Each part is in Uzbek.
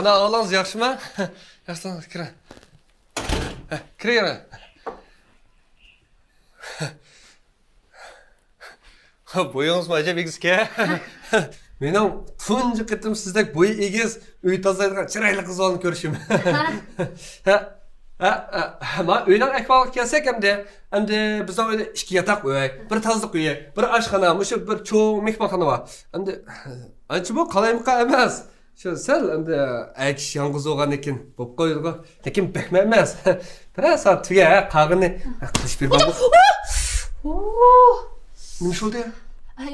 Qana ağlanız yaxshimi? Yaxshidan kira. Kira. Bo'yingiz majab egizga. Mening tunji qitim sizdek bo'yi egiz, uy tozaydigan chiroyli qiz olib ko'rishim. Ma uydan ahvolga kelsak hamda bizning uyda 2 yotoq uy, bir tozliq uy, bir oshxona, o'sha bir cho'ng mehmonxona bor. Hamda ancha bu qalaymiqa emas. Shu sal hamda aykish yolg'iz bo'lgan ekan, bo'p qo'yilgan. Lekin bekma emas. Biroz soat tuga qag'ini qilish bermam. Nima bo'ldi?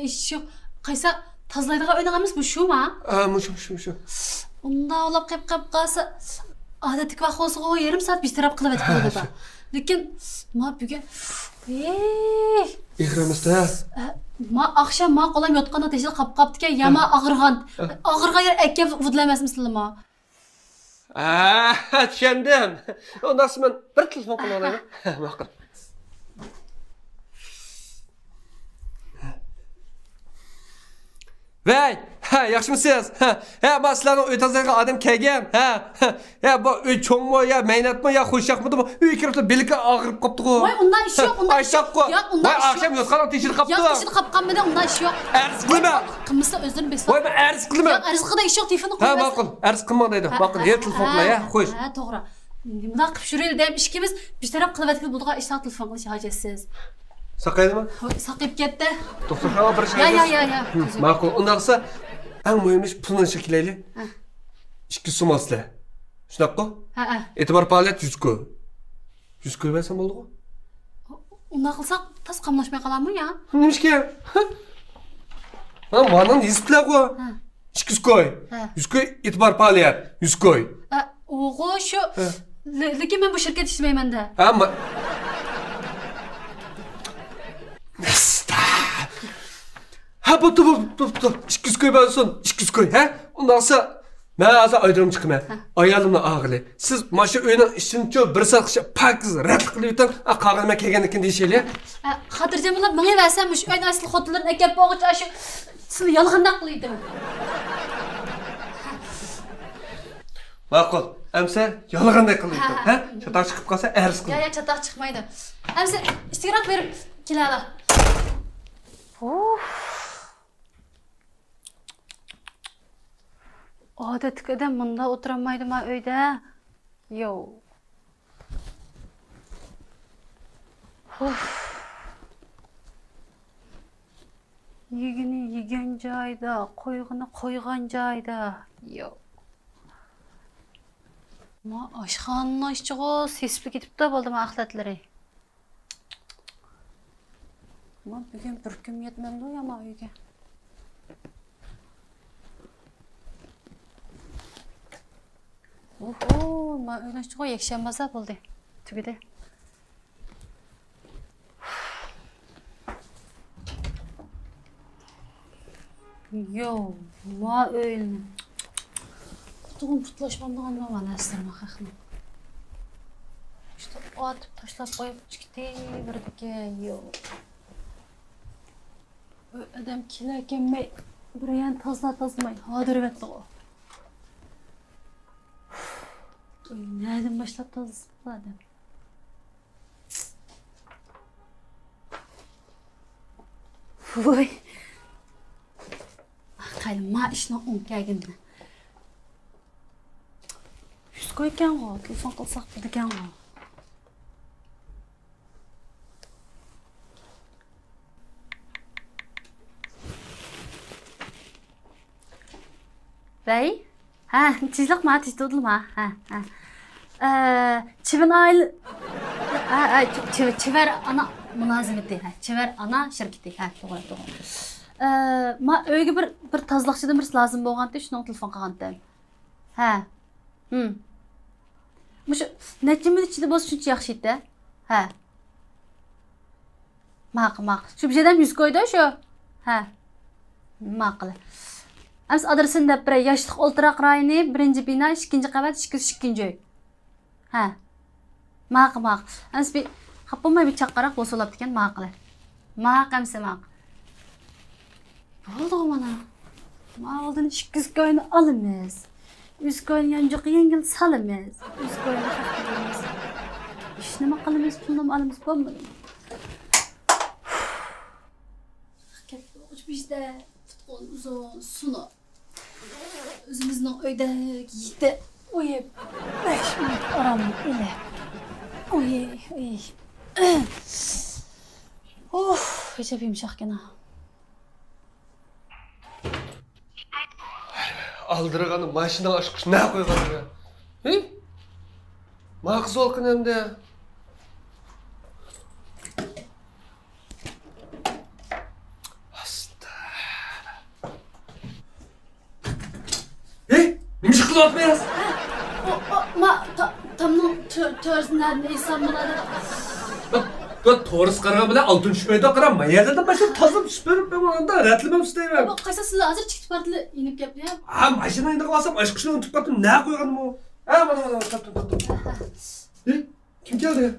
Ish yo'q. Qaysa tozlaydigan o'ynag'amiz bu shumi? Shu. Unda olib qilib qolsa odatdagi vaqtga yarim soat betaraf qilib o'tib lekin ma bugun Ig'rimizda. Ma akşam ma qo'lim yotganda teshil qapqaptiga yama og'irgan yer akka vudlamas mislima. Tushundim. Undan men bir telefon qilib olaymi? Ma'qul. Vay, yaxshimisiz? Ma sizlarning uy tozalagan odam kelgan. Bu uy cho'ngmi yo, maynatmi yo, xo'shaqmidi? Uy kirib belga og'rib qopti-ku. Voy, undan ish yo'q, undan ish yo'q. Voy, akşam yotganda teshil qopti. Yo'q, teshil qopqanmidi, undan ish yo'q. Arz qilma. Qilmasa o'zini besla. Voy, men arz qilma. Yo'q, arzqida ish yo'q, telefonni qo'ymas. Ma'qul, arz qilma deydi. Ma'qul, yer telefon qila, ya, qo'y. To'g'ri. Bunda qilib shurayli deb ishkimiz betaraf qilib o'tib bo'ldigan ishlar telefon qilish hojatsiz. Saqaydimi? Saqib ketdi. To'xtashga bir şey. Ya. Ma'qul, undaqsa en mühimi pulni shaklayli. 2 so'm asli. Shunaqa? E'tibor faoliyat 100 ko'y. 100 ko'y bersam bo'ldi-ku. Unda qilsak tas qamlashmay qolammi ya? Nimishga? Mana yiziblar-ku. 200 ko'y. 100 ko'y e'tibor faoliyat 100 ko'y. O'g'o shu. Lekin men bu shirkat ishlayman-da. Bu 200 ko'y bo'lsin, 200 ko'y, ha? Undan sonra men hozir aydirim chiqaman. Ayolimni og'ili. Siz mana shu uyning ishini bir soat pakiz rad qilib o'tib, qog'ilma kelgan ekan deyishinglar. Xotirjamlar menga versam shu uyning asl xotinlarini akab bo'g'icha shu sizni yolg'ondoq qilaydim. Ma'qul. Amsa yolg'ondoq qilaydim, ha? Chatoq chiqib qolsa arz qil. Ya, chatoq chiqmaydi. Amsa istiroq berib keladi. Odatdagi odam bunda o'tirolmaydimi uyda? Yo'q. Yegini yegan joyda, qo'yg'ini qo'ygan joyda. Yo'q. Ma oshxona ishchig'i sesib ketibdi bo'ldimi axlatlari. Ma bugun bir kun yetmadi ya ma uyga. Ma o'ylashchiqo yakshanbasa bo'ldi. Tugidi. Yo'q, ma o'ylni. Tug'um putlashmamdan mana aslarma haqni. İşte atib tashlab qo'yib chiqdi birdiki, yo'q. Adam kelarkanmay biryan tozlamay hodiryapti o. Nereden başlap tozladim? Voy. Qayli ma ishni o'nkagindi. Yuz qo'ygan o, telefon qilsak degan o. Bey? Tizlik mi? Tizdodul mu? Çiven aile... Çiver ana mülazimeti. Çiver ana şirketi. Doğru. Ma öyge bir tazlaqçıdan birisi lazım boğandı. Şunun telefon qağandı. Şu neçimiz içinde boz şunca yaxşıydı. Maq. Şu bir şeyden 100 koydu şu. Maqlı. Ams adresini deb beray. Yoshliq o'ltiraq rayoni, 1-bino, 2-qavat, 202-joy. Maq. Ams bir xapolmay bir chaqaraq bo'lib ekan, maqli. Maq amsa maq. Bo'ldi mana. Ma oldin 200 koyni olamiz. Üskön yancık yengil salımız. Üskön hakkımız. İşte mi kalımız, pulum alımız bomba. Bizde futbol uzun, sunu. Özümüzün öyde gitti. Oy, 5 minut aramı ile. Oy. Of, geçip yumuşak gene. Aldırğanı maşina aşkış ne koygan ya? Hı? Mağız olkun hem de. Nima ish qilyapmiz? Tamam, törzünden neyse bunları. Ben to'g'risi qaragan bilan oltin tushmaydi qaram. Mayerlardan boshqa tozalab supurib ben onda ratlimam istayman. Bu qaysi sizlar hozir chiqib barli inib kelyapti. Ha, mashina inib olsam aşkışni unutib qoldim. Ne qo'yganim u? Ha, mana qaptim. Kim keldi?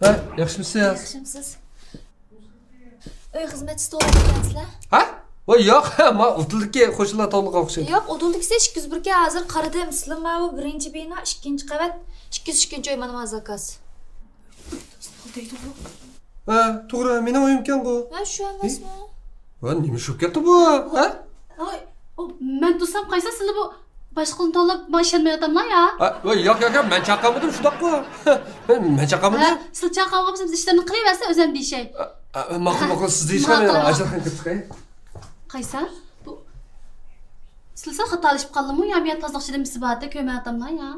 Ha, yaxshimisiz? Yaxshimisiz. Uy xizmatchisi to'g'ri Ha? Voy yo'q, men o'tildikka qo'shilgan to'liq o'xshaydi. Yo'q, o'tildiksa 201 ga hozir qaradim. Sizlar bu birinchi bino, ikkinchi qavat, 202 uy mana zakaz. Ha, to'g'ri, mening o'yim ekan bu. Ha, shu emasmi? Va nima shu ketdi bu? Ha? Ay, men tursam qaysi sizlar bu boshqani tanlab mashinmayaptimlar ya. Voy yo'q, men chaqamadim shundoq-ku. Men chaqamadim. Siz chaqalgansiz ishlarni qilaversa o'zim deyishay. Ma'qul, siz deyishgan ajraqan ketdi. Qaysi? Bu sizlar xatolashib qoldimmi? Ya men tozliqchida misbatda ko'mayaptimlar ya.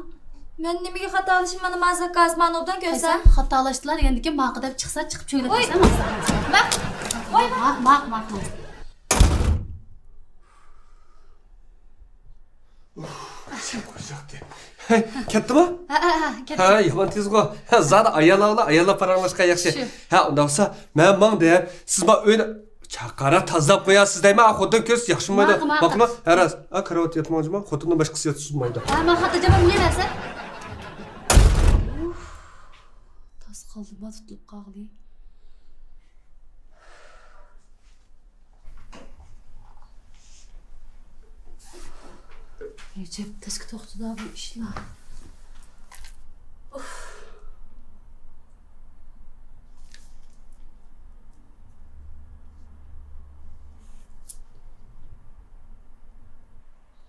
Men nimaga xatolashim? Mana men zakaz, men undan ko'rsam. Xatolashdilar endi ma'qul deb chiqsa, chiqib cho'ylab qo'ysam. Maq. Voy, maq. Ketdimi? Ketdi. Ha, yomon tezgo. Zada ayollar paranglashgan yaxshi. Ha, unda bo'lsa, men mang deb, siz men uyni chaqara tozalab qo'yasiz deyman. Xotin ko'z yaxshimaydi. Ma'qulmi? Haras. Ha, karavot yetmoqchiman. Xotinning boshqasi yetishmaydi. Ha, men xotirjam o'ylayapsan. Tas qoldim, tutilib qoldi. Recep tezki to'xtada bu ishlar.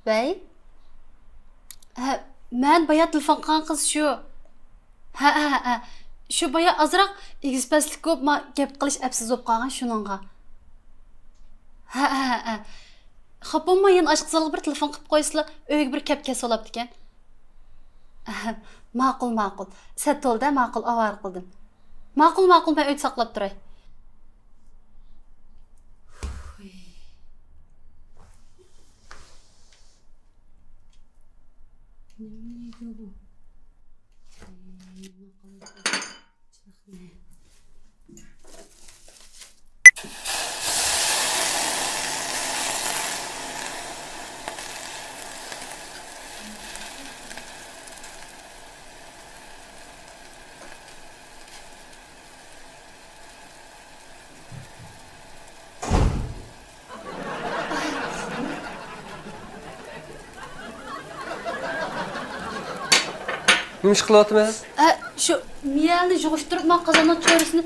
Bey? Men baya telefon qilgan qiz shu. Ha. Shu baya azroq egizpaslik ko'p, men gap qilish apsiz bo'lib qolgan shuningga. Ha. Xapolmayin aşqızalıq bir telefon qilib qo'ysizlar, uyga bir kep kesolabdi ekan. Ma'qul. Satolda ma'qul avar qildim. Ma'qul, men uyda saqlab turay. Nima bu? Nima ish qilyapmiz? Shu miyalni yug'ishtirib, men qozonning cho'risini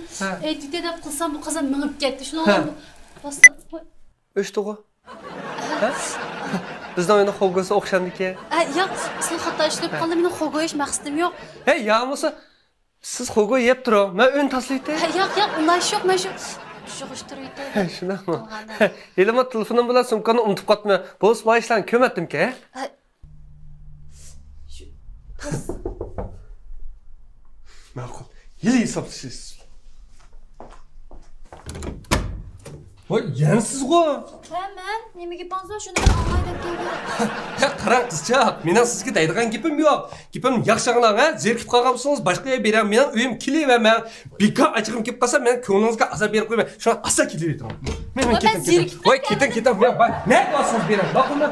aytdi deb qilsam, bu qozon minib ketdi. Shuni bosdim. O'shdigi. Ha? Bizning o'yinning xo'gosi o'xshamdiki. Yo'q, siz xato ishlab qoldim. Mening xo'go ish maqsadim yo'q. Hey, ya'mosa siz xo'go yeb turing. Men o'yin taslaydi. Yo'q, unday yo'q, men shu yug'ishtirib. Shunaqmi? Elimda telefonim bilan sumkani unutib qoldim. Bo'z men ishlarni ko'matdim-ki. Ma'qul. Yil hisoblaysiz. Voy, yansiz-ku. Men nimaga panzo shuni olmay deb keldim. Qarang qizcha, mening sizga deydigan gapim yo'q. Gapim yaxshig'ina, ha? Zerikib qolgansiz, boshqa yerga beraman. Mening uyim kilaverman. Bekor achig'im kelib qolsa, men ko'nglingizga azab berib qo'yman. Shuni asa kilaveraman. Men keting. Voy, keting. Men ne qilasiz beraman? Boqingmi?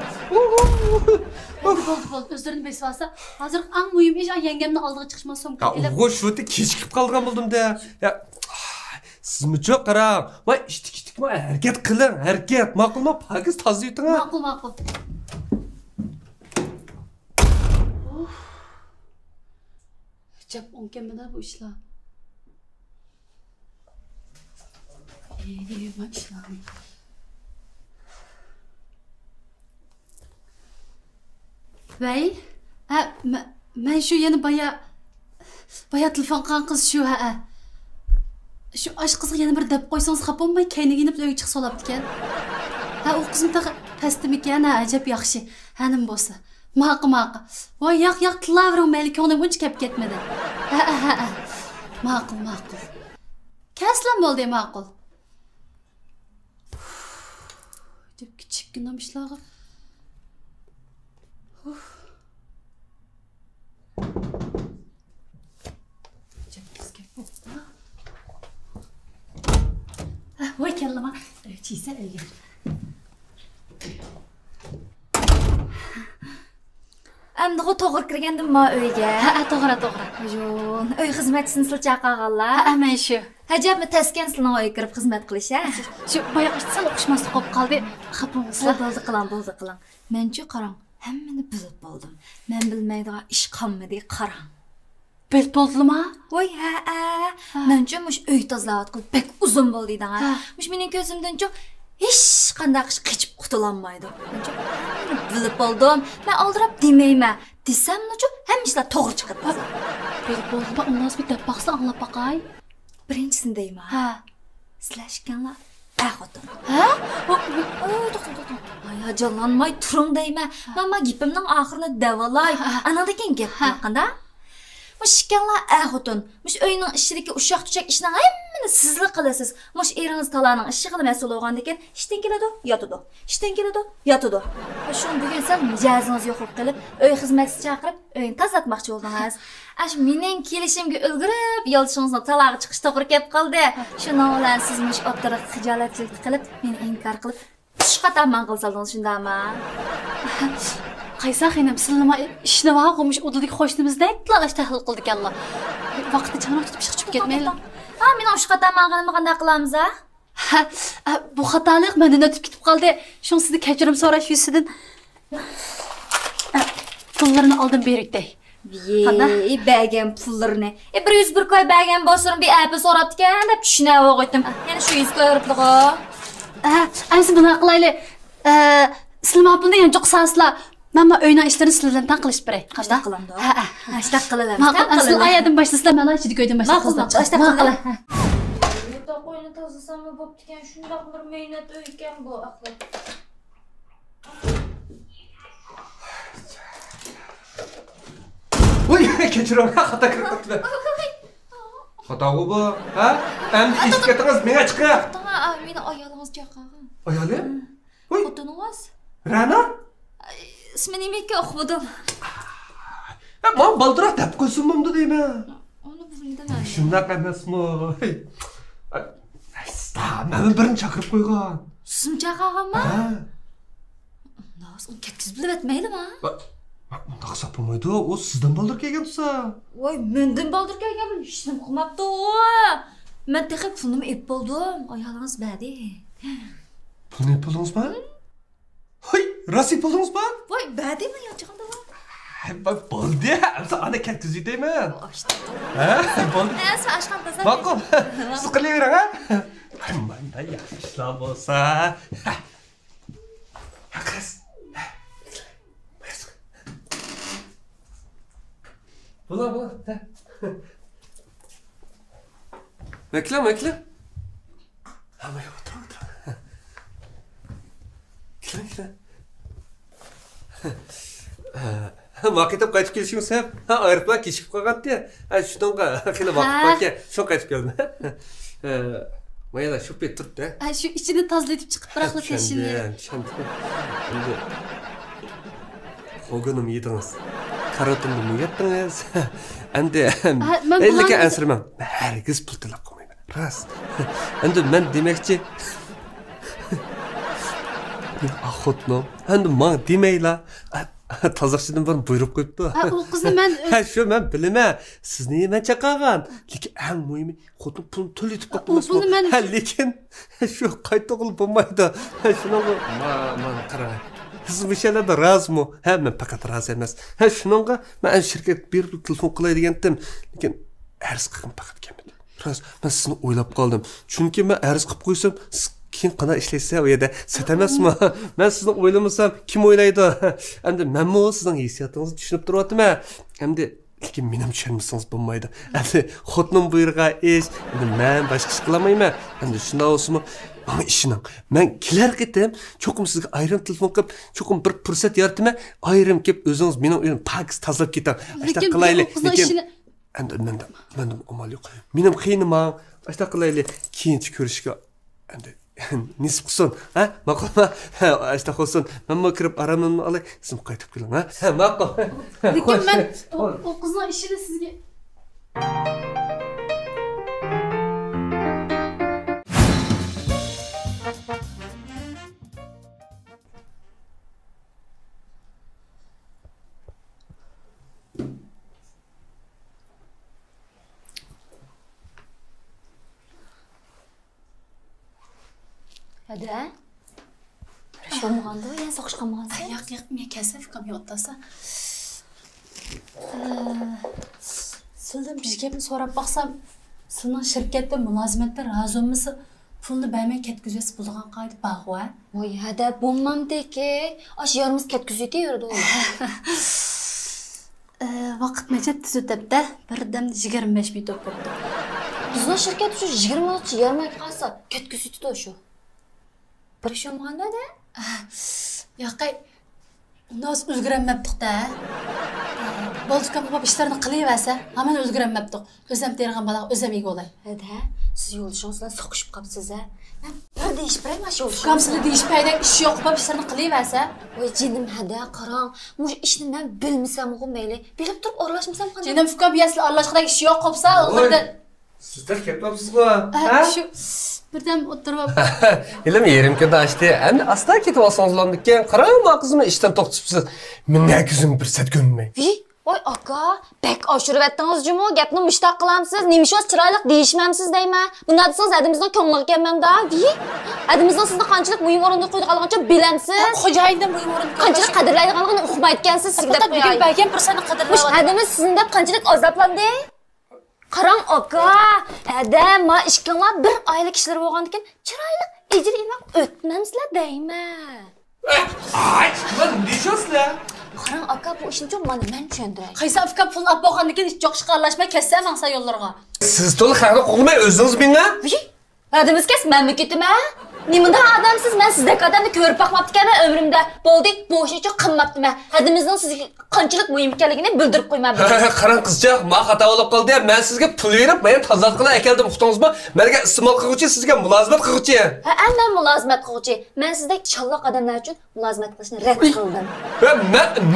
Bo'ldi, o'zlarini besvasa, hozir eng muhim ish yangamni oldiga chiqishma so'mka ilib. Shu yerda kechikib qolgan bo'ldim-da. Ya, sizmi cho'q qarang. Voy, ishtik İşte hareket kılın, hareket. Maqulma, pakiz tazı yutung. Ma'qul, ma'qul. Jab o'nkamada bu ishlar. Nima ishlar? Vay, men shu yana baya telefon qilgan qiz shu ha. Shu ash qizga yana bir deb qo'ysangiz xafa bo'lmay, kayniginib uyga chiqib solabdi ekan. Ha, u qizning tasdim ekan, ha, ajab yaxshi. Ha, nim bo'lsa. Ma'qul. Voy, yo'q, tilavring, mayli, ko'nglim buncha kelib ketmadi. Ha. Ma'qul. Kaslan bo'ldi, ma'qul. Deb kichikgina ishlarga. Voy kallama, çiysel öyle. Endi o to'g'ri kirgandimmi uyga? Ha, to'g'ri. Jon, uy xizmatchisini sil chaqirganlar. Ha, men shu. Hajabmi taskan sizning uyga kirib xizmat qilish, ha? Shu boyaqish sal o'qishmaslik qolib qoldi. Xafa bo'lsa. Bo'ldi qiling. Men-chi qarang, hammani bilib bo'ldim. Men bilmaydigan ish qolmadi, qarang. Belt bo'ldimi? Voy, ha. Men-chi mush uy tozalayotgan pek uzun bo'ldi-da. Mush mening ko'zimdan-chi hech qanday qish qechib qutulanmaydi. Men-chi bilib bo'ldim. Men oldirab demayman. Desam-chi, hamma ishlar to'g'ri chiqadi. Belt bo'ldimi? Undan bir deb baqsa anglab baqay. Birinchisini deyman. Ha. Sizlashganlar xotin. Ha? To'xta. Ay, jonlanmay turing deyman. Mama gapimning oxirini davolay. Anadagi gap qanda? Mushkanlar xotin. Mush uyning ishidagi ushaq-tushaq ishni hammani sizlar qilasiz. Mush eringiz talaning ishiga mas'ul bo'lgandan keyin ishdan keladi, yotadi. Shun bugun sal mijozingiz yo'qib qilib, uy xizmatchisi chaqirib, uyni tozatmoqchi bo'ldingiz. Ash mening kelishimga ulgurib, yo'lchingizni talog'i chiqish to'g'ri kelib qoldi. Shuning bilan siz mush o'ttirib xijolatchilik qilib, meni inkor qilib, tushqatamman qilsaldingiz shundami? Qaysa xinam sizlarma ishni va qo'mish o'didagi qo'shnimizda talash tahlil qildik Allah. Vaqtni chanoq tutib chiqib ketmaylar. Ha, men tushqatamman qilib qanday qilamiz, ha? Ha, bu xatolik mendan o'tib ketib qoldi. Shuning sizdan kechirim so'rash yuzidan pullarni oldim berikday. Ye, bergan pullarni. 101 koy bergan bo'lsin, bir api so'rabdi-kan deb tushunib o'g'itdim. Yana shu 100 koy uribdi-ku. Aysi buni qilaylik. Sizlar pulni yana jo'qsasizlar. Mama uyning ishlarini sizlardan tan qilish beray. Qashta qilamiz. Ha, qashta qilaman. Ma'qul, ayadan boshlasizlar, men ichida ko'ydim boshlasizlar. Qashta qilaman. Yo'q, qo'yni tozasam bo'pti-kan, shundoq bir mehnat uy ekan bu axir. Voy, kechiring, xato kirib ketdi. Xatomi bu? Ha? Endi ish ketingiz menga chiqib. Meni ayolingiz chaqirgan. Ayoli? Voy, Xotiningiz? Ra'no? İsmi nimeki okumadım. Men baldiroq deb qo'ysin mumdi deyman. Onu bildim. Shundoq emasmi? Men birini chaqirib qo'ygan. Siz mi chaqirganmi? Ha. Nasıl onu ketkizib bilib etmaydimi? Undaq hisob bo'lmaydi. U sizdan baldir kelgan bo'lsa. Voy, mendan baldir kelgan hech nima qilmabdi u. Men texib pulni ep bo'ldim. Ayolingiz berdi. Pulni ep bo'ldingizmi? Hoy, rost ep bo'ldingizmi? Voy, berdimi yo'qchig'anda bu? Bak bo'ldi. Ana katta deyman. Ha? Bo'ldi. Sen ashqan tasavvur. Ma'qul. Siz qilavering, ha? Menda yaxshi ishlar bo'lsa. Qiz. Bula. Bekle. Ama otur. Kira. Maketib qaytib kelishimiz hep. Aeroplan kechib qolgandi. Shunga xila vaqt borki, shu qaytib keldim. Mayda shu pet turibdi. Shu ichini tozalatib chiqib biraqla tashini. Endi Xo'ganim yedingiz. Karotimni yettiniz. Endi elga ansirman. Hargiz pul talab qilmayman. Rost. Endi men demoqchi Axotno. Endi men demaylar. Тазақшыдан бұрын бұйрып қойыпты. О қызны мен Şu мен біліме, сізні мен чақаған. Лекен әң мұйымы, қотын пұлын түл етіп қоптыңыз Бұны мен- Лекен, şu қайта қылып болмайды. Шuna ғой, мана қарағай. Siz Michel'e de razı mı? He, ben fakat razı emez. He, şununla ben şirket bir telefon kılay degendim. Lekin arz qilgim fakat kelmedi. Biraz ben sizni o'ylab qoldim. Chunki men arz qilib qo'ysam, siz keyin qana ishlaysiz u yerda sat emasmi? Men sizni o'ylamasam, kim o'ylaydi? Endi menmi sizning hissiyotingizni tushunib turyapman. Endi lekin menim tushunmasangiz bo'lmaydi. Endi xotnim buyurgan ish, endi men boshqa ish qilolmayman. Endi shunday bo'lsinmi? Bana işinin. Ben keler gittim. Çokum sizge ayrım telefon kıp, çokum bir fırsat yaratıma ayrım kip özünüz benim oyun pakis tazlap gitar. Açta kılaylı. Lekin ben de omal yok. Benim kıyınım ağam. Açta kılaylı. Kiyinci görüşke. Endi nisip kusun. Ha? Makul ma? Açta kusun. Ben ma kirip aramını alay. Sizim kaytıp kılın. Ha? Makul. Lekin ben o kızın işini sizge Hadi. Şu olmağandı, yani soğuş kalmağansın. Yok, men kelse fikam yo'qtasa. Sizdan bir gapni so'rab baqsam, sizning shirkatda mulozimatda razı bo'lmasa, pulni bermay ketkizasiz bo'lgan qoida bor-ku. Oy, hadi bo'lmamdi ki. Aş yarımız ketkiziydi yürüdü o. Vaqt necha tez o'tibdi? Birdam 25 minut o'tibdi. Bizning shirkat uchun 20 minut yarmay qolsa, ketkiziydi o şu. Bir iş olmağanda da. Yo'qay, nos o'zgarmabdi-da. Bo'ldi-ku, bu ishlarni qilaversa, hamon o'zgarmabdi. O'zim tergan bola o'zim yega olay. Hadi, siz yo'lishingizdan so'qishib qolibsiz ha. Bir deyishpirang mana shu yo'lishingizdan. Kamsini deyishpayda ish yo'q, bu ishlarni qilaversa. Oy jinim hadi qarang. Bu ishni men bilmasam o'g'im mayli. Bilib turib aralashmasam qanday? Jinim fikam yasli Allohga ish yo'q qopsa, o'g'irda. Sizler ketmapsizmi? Shu birdan o'tirib İlim yerim ki de açtı. Hem asla ketip alsanızlandıkken qarayma kızımı işten toqtipsiz. Men ne gözüm bir set görünmeyin. Oy aka, bek oshirib etdingiz jumu, gapni mushtaq qilamsiz. Nimishoz chiroyli deyishmamsiz deyman. Bunda desangiz adimizning ko'ngliga kelmamda. Adimizning sizni qanchalik muhim o'rinda qo'yganligini bilamsiz. xo'jayindan bu o'rinda Qanchalik qadrlaydiganligini uqmayotgansiz siz deb bugun qo'yay. bergan fursatni qadrlayapti. Adimiz sizni deb qanchalik azoblandi? Qarang aka, adam ma ishkillar bir oylik ishlar bo'lgandan keyin chiroyli ijr ilmoq o'tmamsizlar deyman. Ay, ben ne diyorsun? Qarang aka, bu ishni uchun mana men tushundiray. Qaysi fikam pul olib bo'lgandan keyin ish yo'q chiqarlashmay kessa mangsa yo'llarga. Siz to'liq haqni qo'ymay o'zingiz bingmi? Adimiz kesmem ketime? Nimunda adamsız ben sizdeki adamda körüp bakmaptıken ben ömrümde. Boldu bu iş için kınmaptım ben. Adimizden sizge qanchalik muhim ekanligini bildirib qo'yman. Qarang qizchaq, men xato bo'lib qoldi. Men sizga pul berib, men tozalik qilib akeldim, uqdingizmi? Menga iste'mol qiluvchi, sizga mulozimat qiluvchi. Ha, men mulozimat qiluvchi. Men sizdek challoq odamlar uchun mulozimat qilishni rad qildim.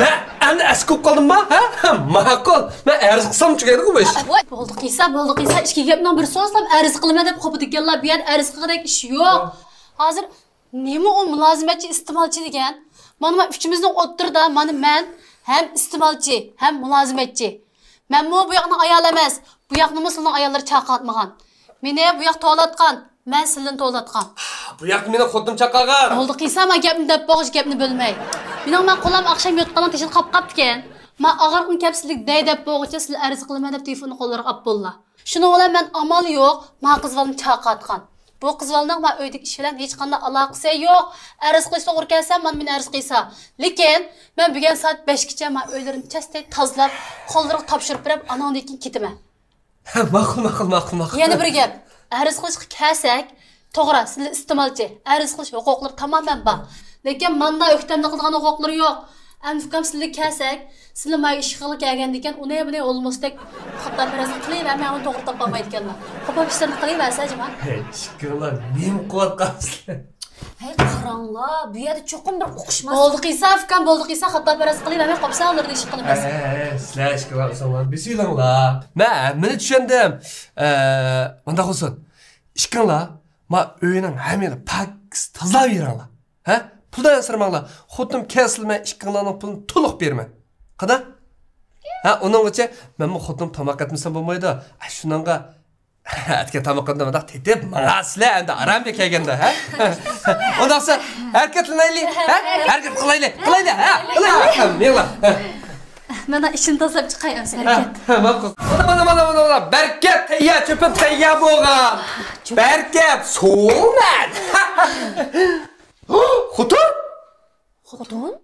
Men endi askib qoldimmi? Ha? Ma'qul. Men arz qilsam tugaydi bu ish. Voy, bo'ldi qiysa. Ikki gapdan bir so'zlab arz qilma deb qo'pdiganlar, bu yer arz qilgandek ish yo'q. Hozir nima o mulozimatchi iste'molchi degan? Mana uchimizni o'ttirda, mana men hem iste'molchi, hem mulozimatchi. Men bu yoqni ayol emas, bu yoqni sizning ayollari chaqatmagan. Meni bu yoq to'latgan, men sizlarni to'latgan. Bu yoqni meni xotim chaqagan. Bo'ldi qiysa, men gapni deb bo'g'ish gapni bilmay. Mening men qo'lim oqshom yotgandan teshil qapti ekan. Men og'riqni kapsizlik deb bo'g'icha sizlar arz qilaman deb telefonni qo'llariga olib bo'ldi. Shuni bilan men amal yo'q, men qizvalni chaqatgan. Bu qizvalning men uydagi ish bilan hech qanday aloqasi yo'q. Arz qilsa to'g'ri kelsa, men arz qilsa. Lekin men bugun soat 5 gacha men uylarimni chastay tozalab, qo'llariga topshirib berib, anandan keyin ketaman. Ma'qul. Yana bir gap. Arz qilishga kelsak, to'g'ri, sizlar iste'molchi, arz qilish huquqlari tamoman bor. Lekin menda o'ktamda qilgan huquqlari yo'q. Anfikam sizlar kelsak, sizlar men ish qilib kelgandan keyin uni buni olmasdak xato birazini qilaver, men uni to'g'ri topolmaydi ekanman. Qo'pib ishlarni qilaversa, jima. Shukronlar, nim qilyapsizlar. Hey qaranglar, bu yerda cho'qim bir o'qishmas. Bo'ldi qiysa, fikam bo'ldi qiysa, xato biraz qilaver, qopsa ularni ish qilamiz. Sizlar ish qilyapsizlar, bismillah. Men tushundim. Manda qolsin. Ishqinglar, men uyning hamini pak tozalab beringlar. Ha? Puldan ensirmanglar. Xotim kesilmay ikkinlarning pulini to'liq berman. Qada? Ha, uning uchun men bu xotim tamoq etmasam bo'lmaydi. Shuningga atga tamoq qildim tetib, mana sizlar endi aramga kelganda, ha? Ondaqsa harakatlanaylik, ha? Harakat qilaylik, ha? Qilaylik. Mana ishini tashlab chiqay o'zi harakat. Mana. Berkat tayyor, cho'pim tayyor bo'lgan. Berkat, so'man. Xotin? Xotin?